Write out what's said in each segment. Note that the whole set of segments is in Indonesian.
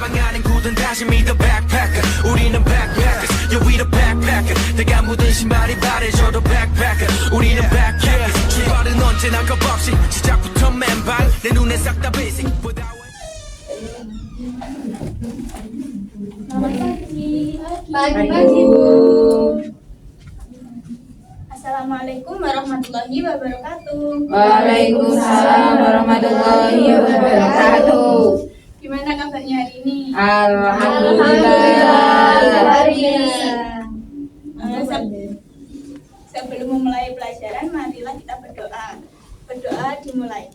가방안엔 굳은 다짐이 the backpacker 우리는 backpackers yeah we the backpacker 내가 묻은 신발이 바래져도 backpacker 우리는 backpackers 출발은 언제나 겁없이 시작부터 맨발 내 눈에 싹 다 basic Pagi Bu. Assalamualaikum warahmatullahi wabarakatuh. Waalaikumsalam warahmatullahi wabarakatuh. Gimana kabarnya hari ini? Alhamdulillah. Sebelum memulai pelajaran, marilah kita berdoa. Berdoa dimulai.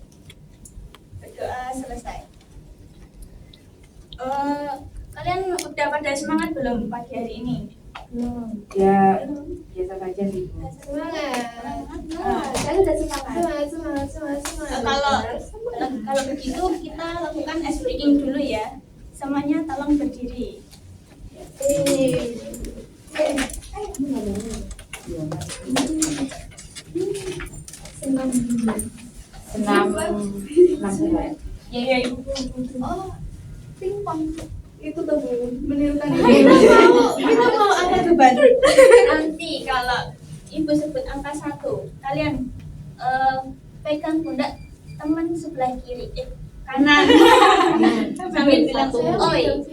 Berdoa selesai. Kalian udah pada semangat belum pagi hari ini? Ya, biasa saja sih Bu. Saya udah semangat. Kalau begitu kita lakukan ice breaking dulu ya. Semuanya tolong berdiri. Senam bulan. Iya. Oh, pingpong. Itu tuh Bu, menirukan kita mau angkat beban. Nanti kalau Ibu sebut angka 1, kalian pegang pundak teman sebelah kiri, kanan. Sambil bilang oi.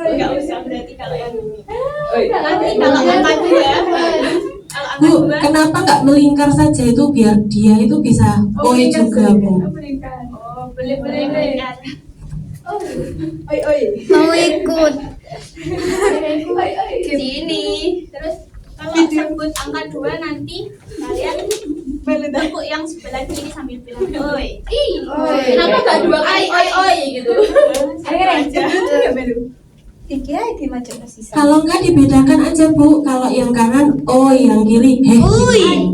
Enggak usah berarti kalau yang ini. Nanti kalau angka 2, Bu, kenapa nggak melingkar saja itu biar dia itu bisa oi juga Bu? Boleh. Mau ikut Sini. Terus kalau sebut angka 2 nanti kalian tepuk yang sebelah kiri sambil bilang oi. Kenapa gak 2 kali oi gitu? Kalau nggak dibedakan aja Bu, kalau yang kanan oi, yang kiri heh. Oh, boleh.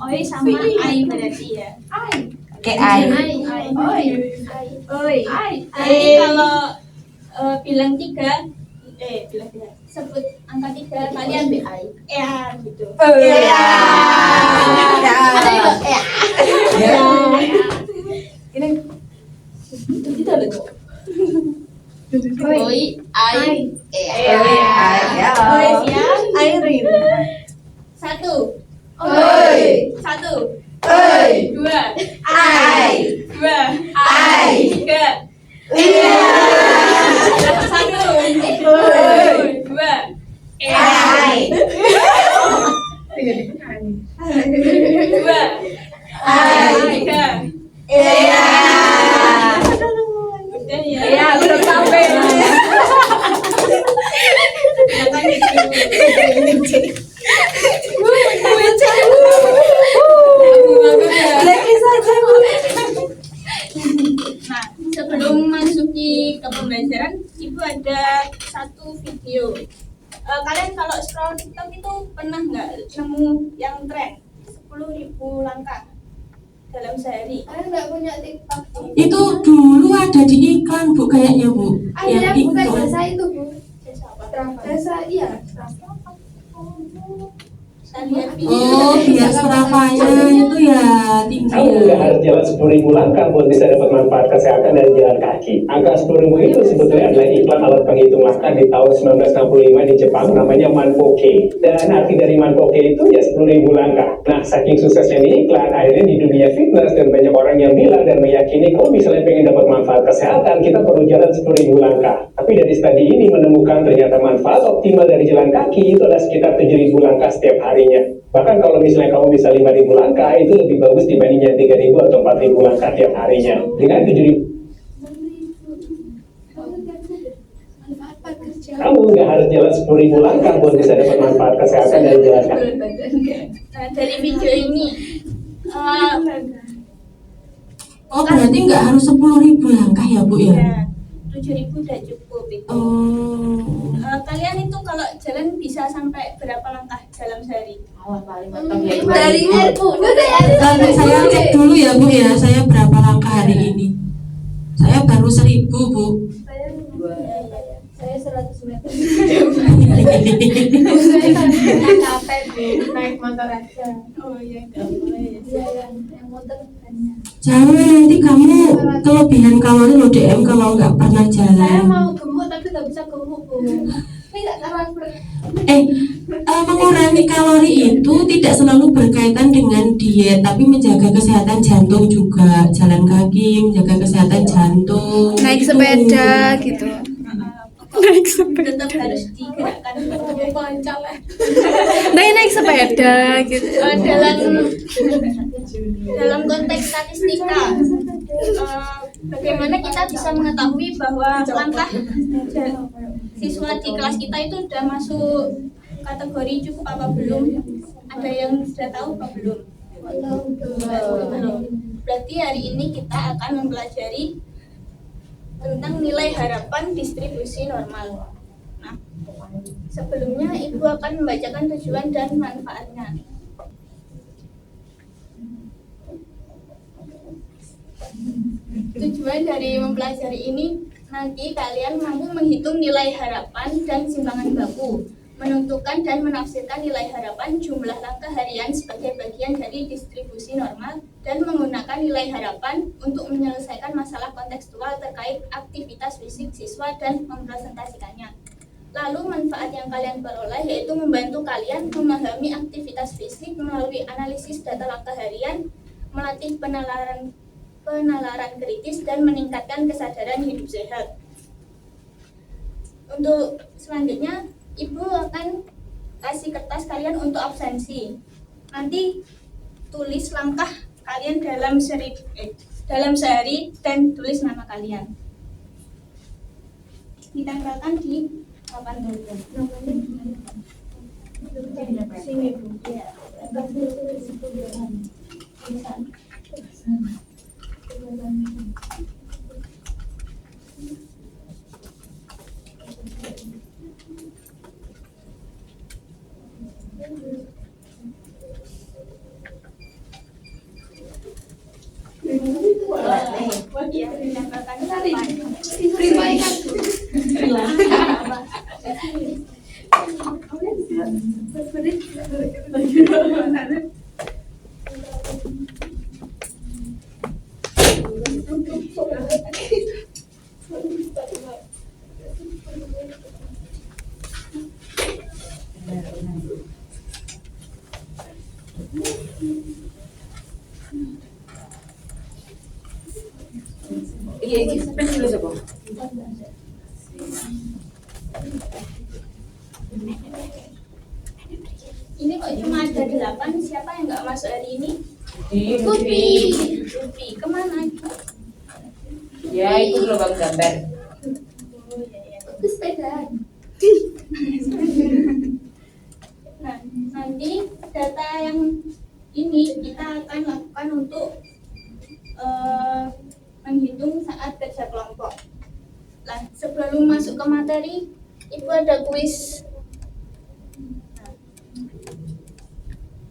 Oi sama ai berarti ya. Kayak air. Oi. Nanti kalau bilang 3 sebut angka 3 kalian ya gitu. Ada juga ya. Ini tidak ada. Oi, ai, oi siap. Airin. 1. Oi. 1. Oi. 2. Ai. 2. Ai. 3. Iya. 1. Oi. 2. Ai. 2. Ai. 3. Iya. Udah ya. Ya, belum sampai. Nah, sebelum masuki ke pembelajaran, Ibu ada satu video. Kalian kalau scroll TikTok itu pernah nggak nemu yang tren 10.000 langkah dalam sehari? Kalian nggak punya TikTok? Itu dulu ada di iklan Bu kayaknya Bu. Ada Yang bukan iklan. jasa itu Bu. Jasa iya. Saya lihat video. Oh, biar Strava-nya itu ya tinggi. Kamu nggak harus jalan 10.000 langkah buat bisa dapat manfaat kesehatan dari jalan kaki. Angka 10.000 itu sebetulnya adalah iklan alat penghitung langkah di tahun 1965 di Jepang, namanya Manpoke. Dan arti dari Manpoke itu ya 10.000 langkah. Nah, saking suksesnya ini iklan, akhirnya di dunia fitness dan banyak orang yang bilang dan meyakini kalau misalnya pengen dapat manfaat kesehatan, kita perlu jalan 10.000 langkah. Tapi dari studi ini menemukan ternyata manfaat optimal dari jalan kaki itu adalah sekitar 7.000 langkah setiap harinya. Bahkan kalau misalnya kamu bisa 5.000 langkah, itu lebih bagus dibandingnya 3.000 atau 4.000 langkah tiap harinya. Dengan 7.000, kamu nggak harus jalan 10.000 langkah buat bisa dapat manfaat kesehatan dari jalan kaki. Nah, dari video ini Oh, berarti nggak harus 10.000 langkah ya Bu ya? ya 7.000 udah cukup itu. Oh. Kalian itu kalau jalan bisa sampai berapa langkah dalam sehari? Awal paling mantap ya. Dari Bu. Saya cek dulu ya Bu ya, saya berapa langkah hari ini? Saya baru 1.000 Bu. Saya 100 meter. Iya. Capek Bu. naik motor aja. Oh iya, nggak boleh. Iya, yang motor banyak. Jangan nanti kamu kelebihan kalori lo DM kalau nggak pernah Saya jalan. mau gemuk tapi nggak bisa gemuk, Bu. Ini nggak transfer. Mengurangi kalori itu tidak selalu berkaitan dengan diet, tapi menjaga kesehatan jantung juga, jalan kaki, menjaga kesehatan jantung. Naik Gitu. sepeda gitu. Tetap harus digerakkan. Pancal ya. Naik sepeda gitu. Dalam konteks statistika, bagaimana kita bisa mengetahui bahwa langkah siswa di kelas kita itu sudah masuk kategori cukup apa belum? Ada yang sudah tahu apa belum? Belum. Berarti hari ini kita akan mempelajari tentang nilai harapan distribusi normal. Nah, sebelumnya Ibu akan membacakan tujuan dan manfaatnya. Tujuan dari mempelajari ini, nanti kalian mampu menghitung nilai harapan dan simpangan baku, menentukan dan menafsirkan nilai harapan jumlah langkah harian sebagai bagian dari distribusi normal, dan menggunakan nilai harapan untuk menyelesaikan masalah kontekstual terkait aktivitas fisik siswa dan mempresentasikannya. Lalu manfaat yang kalian peroleh yaitu membantu kalian memahami aktivitas fisik melalui analisis data langkah harian, melatih penalaran kritis, dan meningkatkan kesadaran hidup sehat. Untuk selanjutnya, Ibu akan kasih kertas kalian untuk absensi. Nanti tulis langkah kalian dalam sehari dan tulis nama kalian. Ditempelkan di papan tulis. Sini Bu. Ya. Ini kok cuma ada 8, siapa yang nggak masuk hari ini? Lupi. Lupi, kemana? Ya, itu lubang gambar. Itu sepeda. Nah, nanti data yang ini kita akan lakukan untuk menghitung saat kerja kelompok. Nah, sebelum masuk ke materi, Ibu ada kuis. Nah,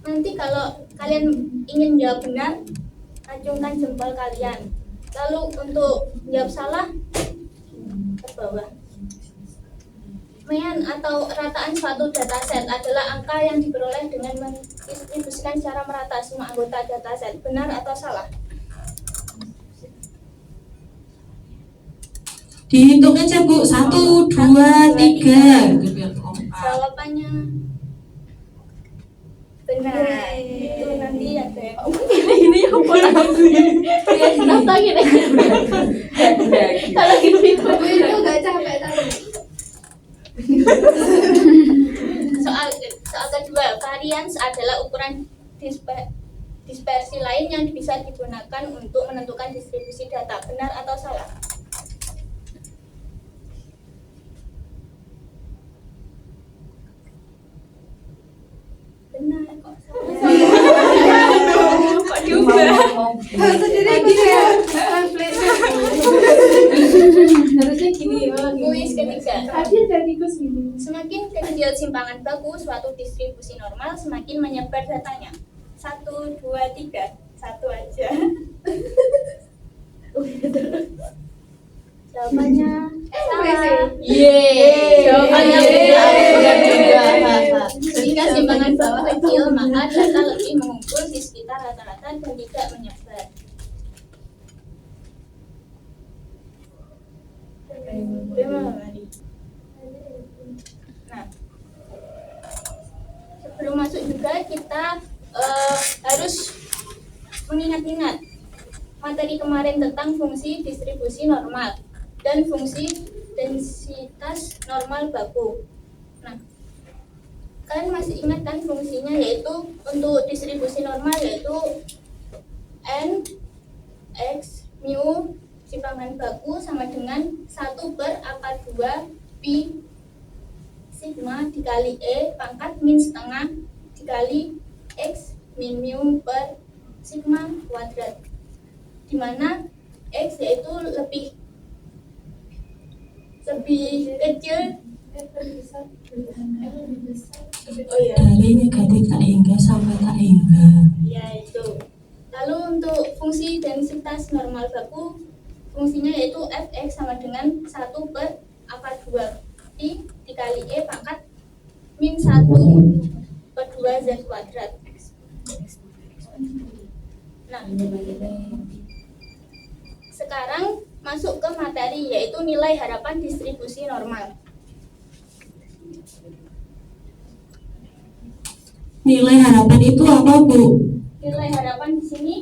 nanti kalau kalian ingin jawab benar, acungkan jempol kalian. Lalu untuk jawab salah, ke bawah. Mean atau rataan suatu dataset adalah angka yang diperoleh dengan mendistribusikan secara merata semua anggota dataset. Benar atau salah? Dihitung aja Bu, 1, 2, 3. Jawabannya benar. Itu nanti ada yang Ini yang bola. Ya, nonton gini. Kalau gitu itu nggak capek tapi. Soal kedua, varians adalah ukuran dispersi lain yang bisa digunakan untuk menentukan distribusi data. Benar atau salah? Benar kok. Kok juga? Sendiri ya. Harusnya gini ya. Kuis ketiga. Tadi ada tikus gini. Semakin kecil simpangan baku suatu distribusi normal, semakin menyebar datanya. 1, 2, 3. 1 aja. Jawabannya salah. Yeay. Jawabannya benar. Benar juga. Jika simpangan baku kecil, maka data lebih mengumpul di sekitar rata-rata dan tidak menyebar. Nah, sebelum masuk juga kita harus mengingat-ingat materi kemarin tentang fungsi distribusi normal dan fungsi densitas normal baku. Nah, kalian masih ingat kan fungsinya, yaitu untuk distribusi normal yaitu n x mu simpangan baku sama dengan 1/2 pi sigma dikali e pangkat min setengah dikali x min mu per sigma kuadrat, di mana x yaitu lebih kecil Dari negatif tak hingga sampai tak hingga. ya itu. Lalu untuk fungsi densitas normal baku, fungsinya yaitu fx sama dengan 1/2 pi dikali e pangkat min 1/2 z kuadrat. Nah, sekarang masuk ke materi, yaitu nilai harapan distribusi normal. Nilai harapan itu apa, Bu? Nilai harapan di sini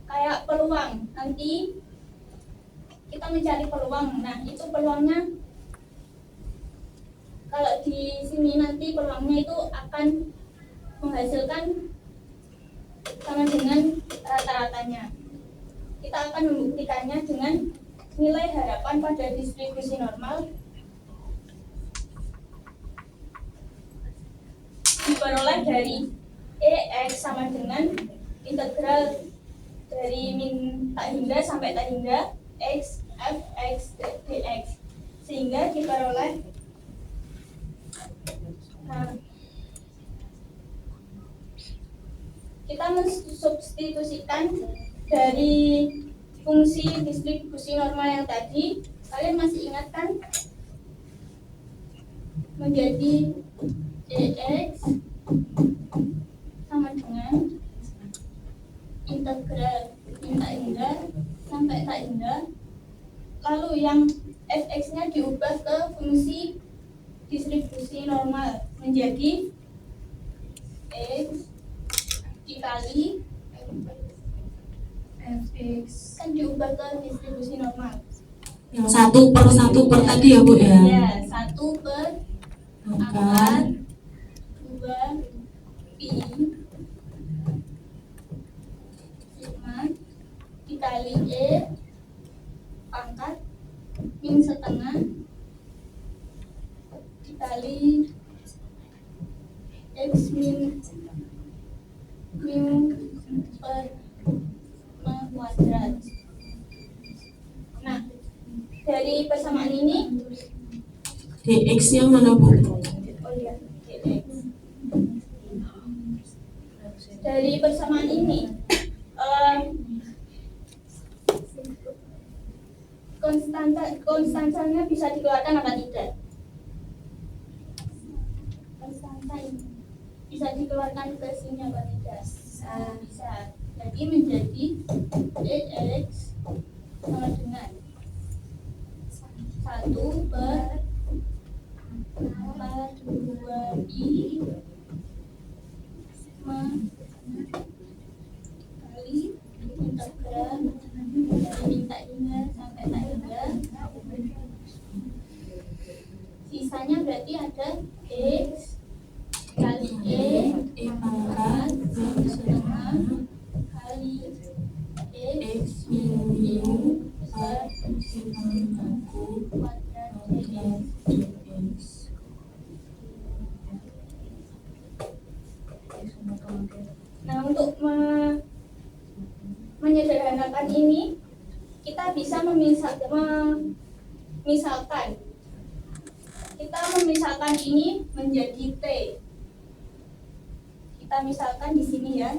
kayak peluang. Nanti kita mencari peluang. Nah, itu peluangnya kalau di sini nanti peluangnya itu akan menghasilkan sama dengan rata-ratanya. Kita akan membuktikannya dengan nilai harapan pada distribusi normal diperoleh dari EX sama dengan integral dari min tak hingga sampai tak hingga X Fx dx, sehingga diperoleh kita mensubstitusikan dari fungsi distribusi normal yang tadi, kalian masih ingat kan, menjadi dx sama dengan integral min tak hingga sampai tak hingga, lalu yang fx nya diubah ke fungsi distribusi normal menjadi x dikali fx, kan diubah ke distribusi normal. Yang 1/1 tadi ya, Bu ya? Ya, 1/2 pi sigma dikali e pangkat min setengah dikali x min mu per kuadrat. Nah, dari persamaan ini, dx yang mana, Bu? oh iya, dx. Dari persamaan ini, konstantanya bisa dikeluarkan apa tidak? Konstanta ini bisa dikeluarkan ke sini apa tidak? Bisa. Jadi menjadi dx sama dengan 1/2 pi sigma kali integral dari tak hingga sampai tak hingga, sisanya berarti ada x kali e pangkat min setengah kali x min mu per kuadrat dx. Nah, untuk menyederhanakan ini, kita bisa memisahkan ini menjadi T. Kita misalkan di sini ya,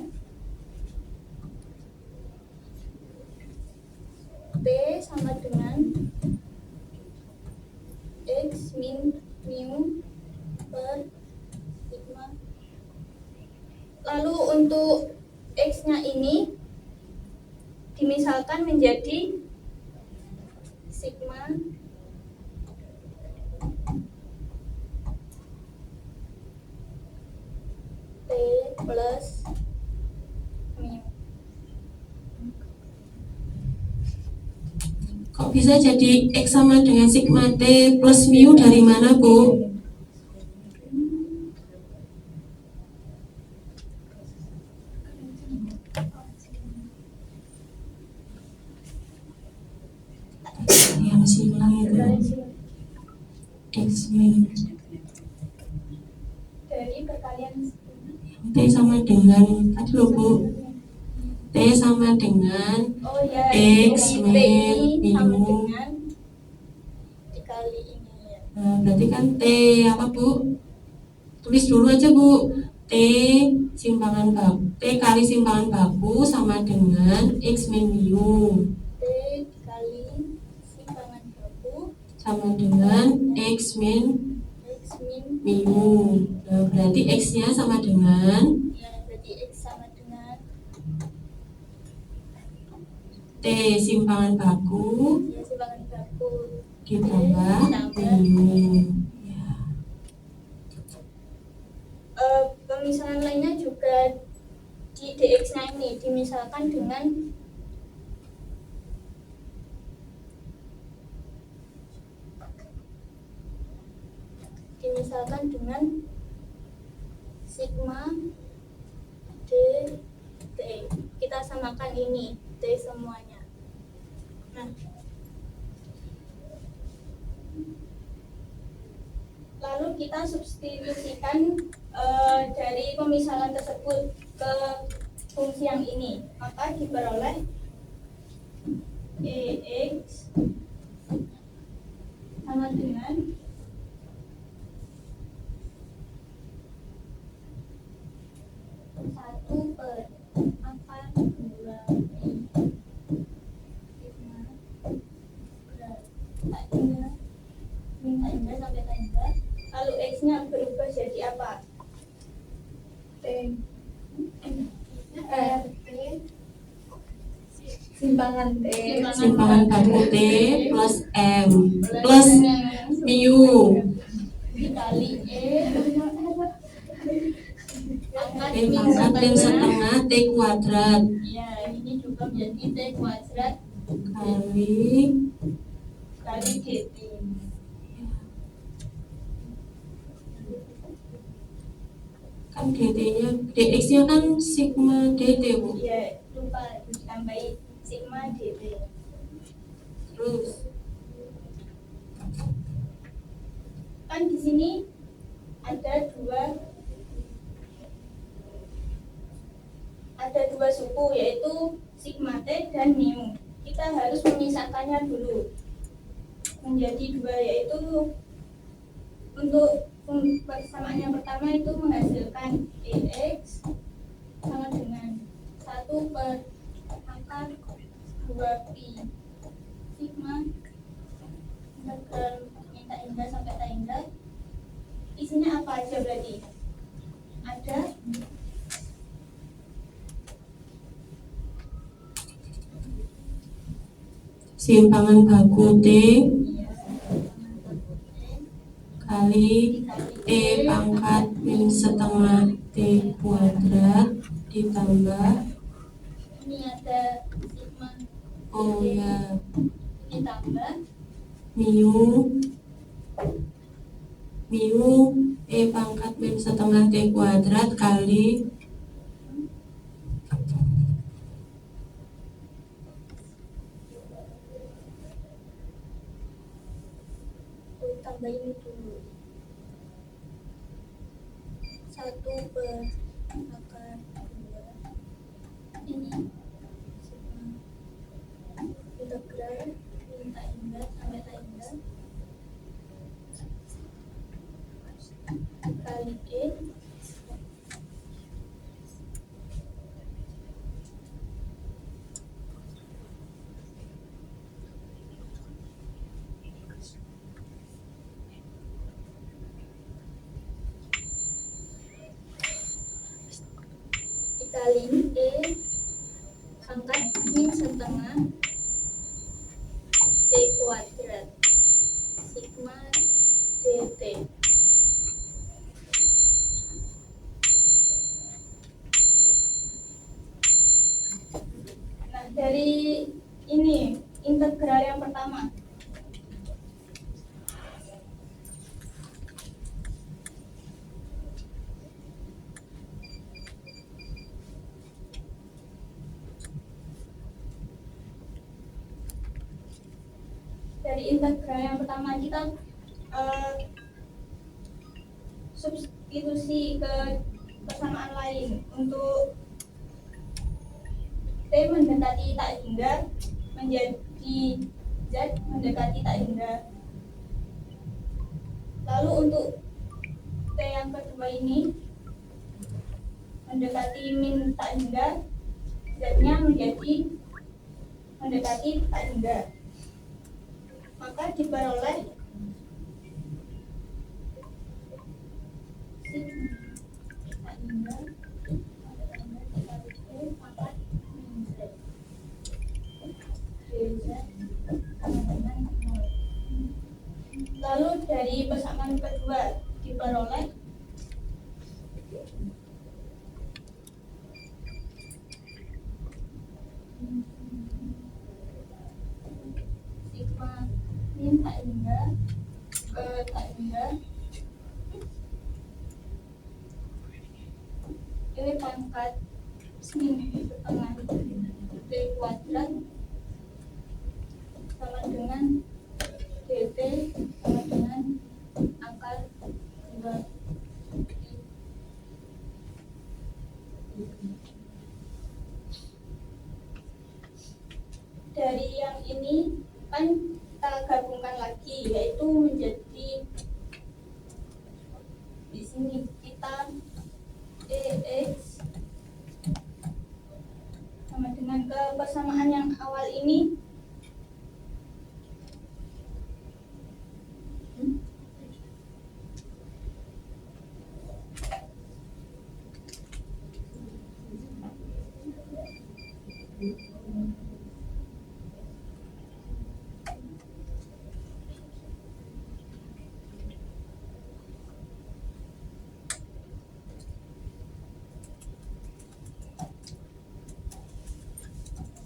T sama dengan x min mu per sigma. Lalu untuk X-nya ini dimisalkan menjadi sigma T plus mu. Kok bisa jadi X sama dengan sigma T plus mu dari mana, Bu? Yang silang itu X min Dari perkalian T sama dengan tadi loh, Bu. T sama dengan oh ya X T min ini sama mu. dengan dikali ini ya. Nah, berarti kan T apa, Bu? Tulis dulu aja, Bu. T simpangan baku, T kali simpangan baku sama dengan X min mu T dikali simpangan baku sama dengan X min X min mu. Nah, berarti X-nya sama dengan ya berarti X sama dengan T simpangan baku ya simpangan baku ditambah mu. Ya. Pemisahan lainnya juga di dx-nya ini dimisalkan dengan sigma d t. Kita samakan ini t semuanya. Nah, lalu kita substitusikan dari pemisahan tersebut ke fungsi yang ini, maka diperoleh EX sama dengan satu per akar 2 sigma tak hingga sampai tangga. Lalu X-nya berubah jadi apa? T Simpangan T. Simpangan baku T plus M plus mu dikali T pangkat min setengah T kuadrat ya, ini juga menjadi T kuadrat kali dt. kan dt-nya dx-nya kan sigma dt, Bu. Ya, lupa ditambahi sigma dt. Terus Kan di sini ada dua suku, yaitu sigma t dan mu. Kita harus memisahkannya dulu menjadi dua, yaitu untuk persamaan yang pertama itu menghasilkan EX sama dengan 1 per akar 2pi sigma integral minta indah sampai tak indah. Isinya apa aja berarti? Ada simpangan baku T kali T pangkat min setengah T kuadrat ditambah ini ada sigma oh ya ditambah mu T pangkat min setengah T kuadrat kali tambah ini dulu 1 per akar 2 ini sigma integral minta indah sampai tak indah kali E dikali E pangkat min setengah T kuadrat sigma dt. Nah, dari ini integral yang pertama. Dari integral yang pertama kita substitusi ke persamaan lain untuk T mendekati tak hingga menjadi Z mendekati tak hingga. Lalu untuk T yang kedua ini mendekati min tak hingga, Z-nya menjadi mendekati tak hingga. Maka diperoleh tak hingga pangkat min Z dz sama dengan 0. Lalu dari persamaan kedua diperoleh sigma min tak hingga tak hingga ini pangkat min setengah T kuadrat sama dengan dt sama dengan akar 2 I. Dari yang ini kan kita gabungkan lagi, yaitu menjadi di sini kita EX sama dengan ke persamaan yang awal ini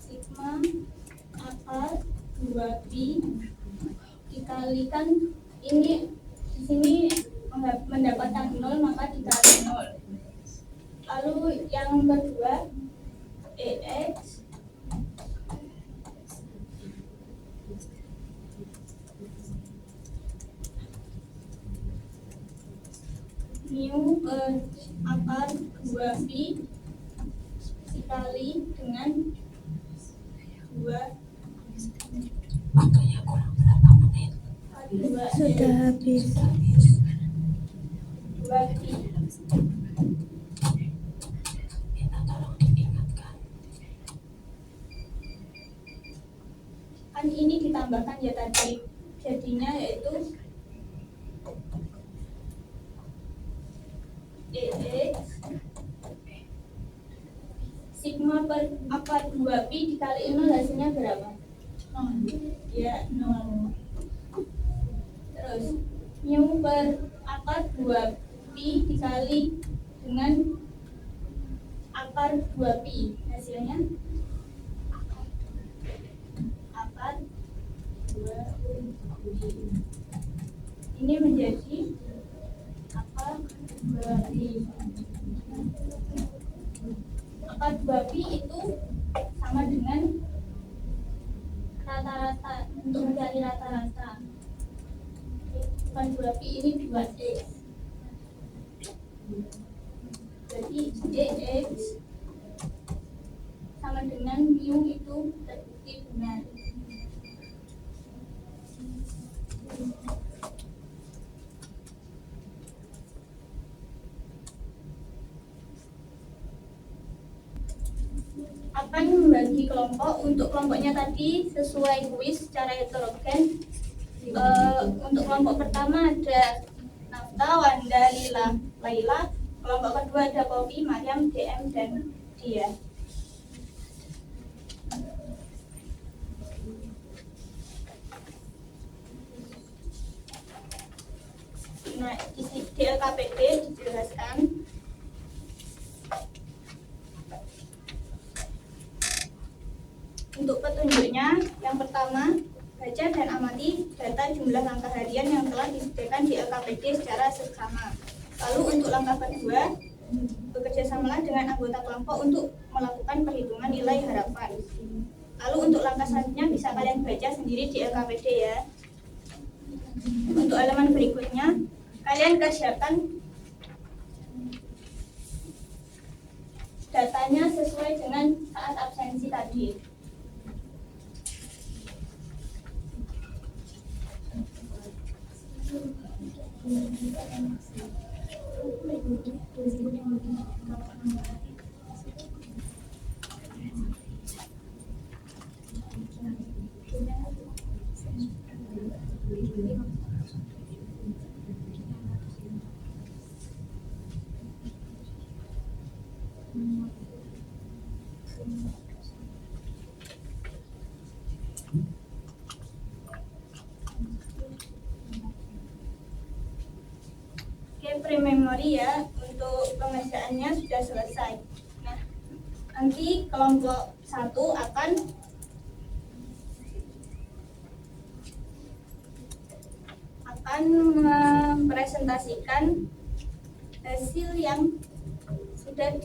sigma akar 2pi dikalikan ini di sini mendapatkan 0 maka dikali 0. Lalu yang kedua EX mu akar 2pi dikali dengan 2 Waktunya kurang berapa menit? Sudah habis. 2pi. Minta tolong diingatkan. Kan ini ditambahkan ya tadi, jadinya yaitu EX sigma per akar 2pi dikali 0 hasilnya berapa? 0. Ya, 0. Terus mu per akar 2pi dikali dengan akar 2pi hasilnya akar 2pi. Ini menjadi akar 2pi. Akar 2pi itu sama dengan rata-rata, untuk mencari rata-rata. Akar 2pi ini 2x. Jadi EX sama dengan mu itu terbukti benar. Akan membagi kelompok. Untuk kelompoknya tadi sesuai kuis secara heterogen. Untuk kelompok pertama ada Nafta, Wanda, Lila, Laila. Kelompok kedua ada Poppy, Mariam, DM, dan tadi ya. Nah, di LKPD dijelaskan untuk petunjuknya. Yang pertama, baca dan amati data jumlah langkah harian yang telah disediakan di LKPD secara seksama. Lalu untuk langkah kedua, bekerjasamalah dengan anggota kelompok untuk melakukan perhitungan nilai harapan. Lalu untuk langkah selanjutnya bisa kalian baca sendiri di LKPD ya. Untuk halaman berikutnya, kalian kerjakan datanya sesuai dengan saat absensi tadi. Oke, pre-memory ya, untuk pengerjaannya sudah selesai. Nah, nanti kelompok 1 akan mempresentasikan hasil yang sudah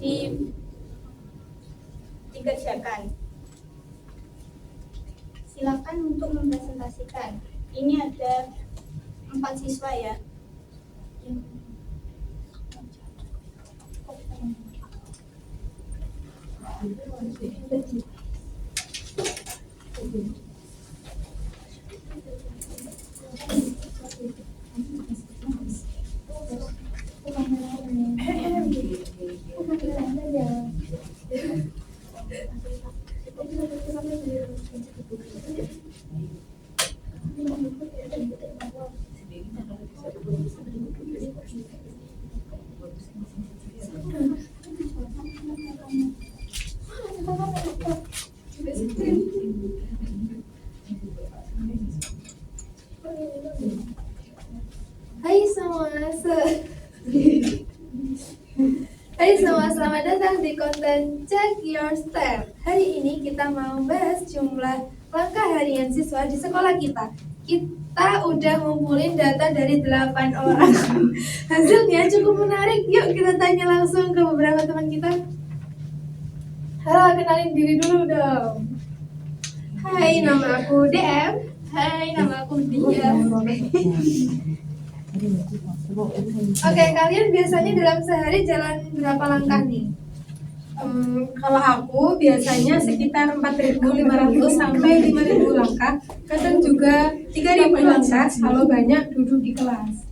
dikerjakan. Silakan untuk mempresentasikan. Ini ada 4 siswa ya. Hai semua, selamat datang di konten Check Your Step. Hari ini kita mau bahas jumlah langkah harian siswa di sekolah kita. Kita udah ngumpulin data dari 8 orang. Hasilnya cukup menarik. Yuk kita tanya langsung ke beberapa teman kita. Halo, kenalin diri dulu dong. Hai, nama aku DM. Hai, nama aku Dia. Oke, kalian biasanya dalam sehari jalan berapa langkah nih? Kalau aku biasanya sekitar 4.500 sampai 5.000 langkah, kadang juga 3.000 langkah kalau banyak duduk di kelas.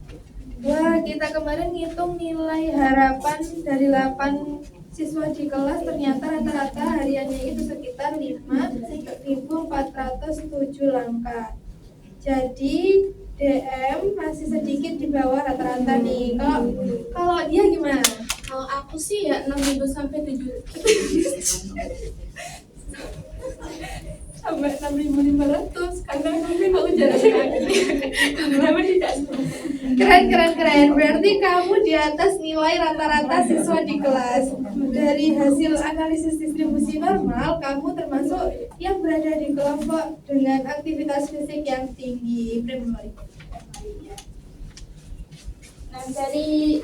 Wah, kita kemarin ngitung nilai harapan dari 8 siswa di kelas, ternyata rata-rata hariannya itu sekitar 5.407 langkah. Jadi DM masih sedikit di bawah rata-rata nih. Kalau dia gimana? Kalau aku sih ya 6.000 sampai 7.000. Sampai 6.500 karena mungkin aku jalan kaki. Keren. Berarti kamu di atas nilai rata-rata siswa di kelas. Dari hasil analisis distribusi normal, kamu termasuk yang berada di kelompok dengan aktivitas fisik yang tinggi. Nah, dari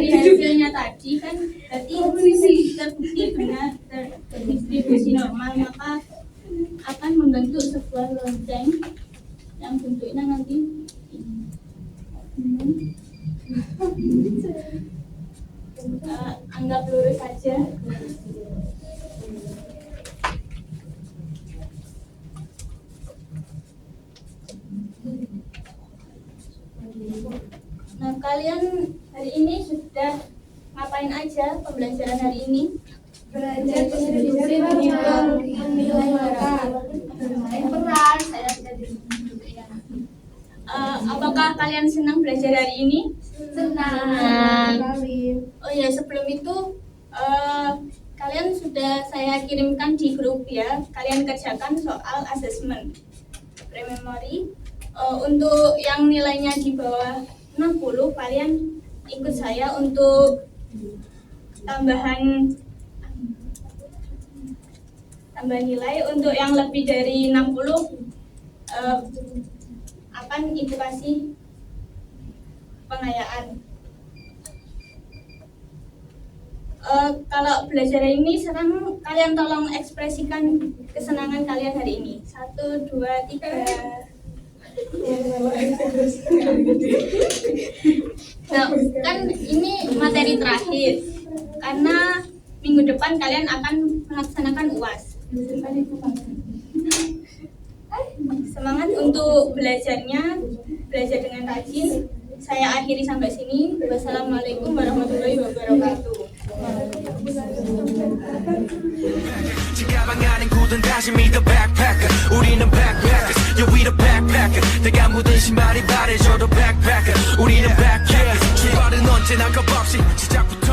hasilnya tadi kan berarti terbukti benar terdistribusi normal, maka akan membentuk sebuah lonceng yang bentuknya nanti anggap lurus saja. Nah, kalian hari ini sudah ngapain aja pembelajaran hari ini? Belajar distribusi normal, nilai harapan. Peran saya sudah Apakah kalian senang belajar hari ini? Senang sekali. Oh ya, sebelum itu kalian sudah saya kirimkan di grup ya. Kalian kerjakan soal assessment pre-memory. Untuk yang nilainya di bawah 60, kalian ikut saya untuk tambahan nilai. Untuk yang lebih dari 60 akan ibu kasih pengayaan. Kalau belajar ini senang, kalian tolong ekspresikan kesenangan kalian hari ini. 1, 2, 3. Nah, kan ini materi terakhir karena minggu depan kalian akan melaksanakan UAS. Semangat untuk belajarnya, belajar dengan rajin. Saya akhiri sampai sini. Wassalamualaikum warahmatullahi wabarakatuh. 지가방 안엔 굳은 다짐이 the backpacker 우리는 backpackers yeah we the backpacker 내가 묻은 신발이 바래져도 backpacker 우리는 backpackers 출발은 언제나 겁없이 시작부터